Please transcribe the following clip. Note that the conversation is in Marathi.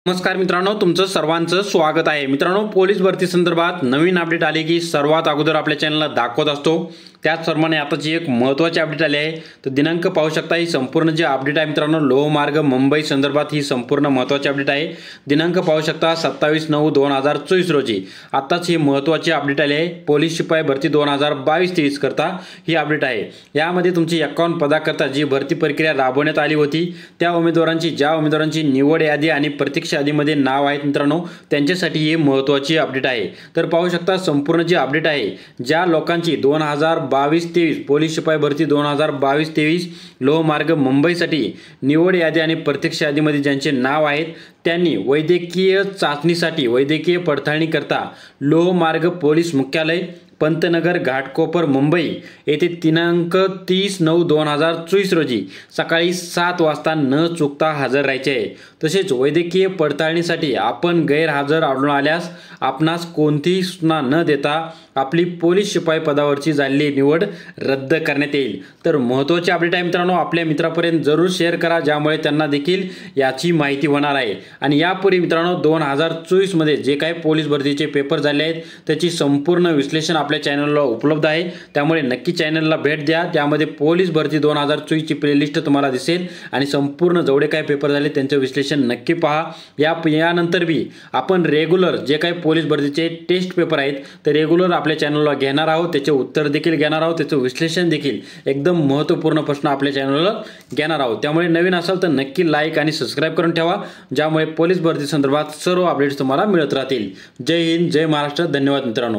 नमस्कार मित्रांनो, तुमचं सर्वांचं स्वागत आहे। मित्रांनो, पोलीस भरती संदर्भात नवीन अपडेट आले की सर्वात अगोदर आपल्या चॅनलला दाखवत असतो। त्याचप्रमाणे आताची एक महत्त्वाची अपडेट आली आहे। तर दिनांक पाहू शकता, ही संपूर्ण जी अपडेट आहे मित्रांनो, लोहमार्ग मुंबई संदर्भात ही संपूर्ण महत्त्वाची अपडेट आहे। दिनांक पाहू शकता 27/9/2024 रोजी आताच ही महत्त्वाची अपडेट आली आहे। पोलीस शिपाई भरती 2022-23 करता ही अपडेट आहे। यामध्ये तुमची 51 पदाकरता जी भरती प्रक्रिया राबवण्यात आली होती, त्या उमेदवारांची ज्या उमेदवारांची निवड यादी आणि प्रतीक्षा यादीमध्ये नाव आहेत मित्रांनो, त्यांच्यासाठी ही महत्त्वाची अपडेट आहे। तर पाहू शकता संपूर्ण जी अपडेट आहे, ज्या लोकांची 2022-23 पोलीस शिपाई भरती 2022-23 लोहमार्ग मुंबईसाठी निवड यादी आणि प्रतीक्षा यादीमध्ये ज्यांचे नाव आहेत, त्यांनी वैद्यकीय चाचणीसाठी वैद्यकीय पडताळणी करता लोहमार्ग पोलीस मुख्यालय पंतनगर घाटकोपर मुंबई येथे दिनांक 30/9/2024 रोजी सकाळी 7 वाजता न चुकता हजर राहायचे आहे। तसेच वैद्यकीय पडताळणीसाठी आपण गैरहजर आढळून आल्यास आपणास कोणतीही सूचना न देता आपली पोलीस शिपाई पदावरची झालेली निवड रद्द करण्यात येईल। तर महत्त्वाची अपडेट आहे मित्रांनो, आपल्या मित्रांपर्यंत जरूर शेअर करा, ज्यामुळे त्यांना देखील याची माहिती होणार आहे। आणि यापूर्वी मित्रांनो 2024 मध्ये जे काही पोलीस भरतीचे पेपर झाले आहेत, त्याची संपूर्ण विश्लेषण आपल्या चॅनलला उपलब्ध आहे। त्यामुळे नक्की चॅनलला भेट द्या। त्यामध्ये पोलीस भरती 2024 ची प्लेलिस्ट तुम्हाला दिसेल आणि संपूर्ण जेवढे काही पेपर झाले त्यांचे विश्लेषण नक्की पहा। यानंतर भी आपण रेग्युलर जे काही पोलीस भरतीचे टेस्ट पेपर आहेत ते रेग्युलर आपल्या चॅनलला घेणार आहोत, त्याचे उत्तर देखील घेणार आहोत, त्याचे विश्लेषण देखील एकदम महत्त्वपूर्ण प्रश्न आपल्या चॅनलला घेणार आहोत। त्यामुळे नवीन असाल तर नक्की लाईक आणि सबस्क्राइब करून ठेवा, ज्यामुळे पोलीस भरती संदर्भात सर्व अपडेट्स तुम्हाला मिळत राहतील। जय हिंद, जय महाराष्ट्र, धन्यवाद मित्रांनो।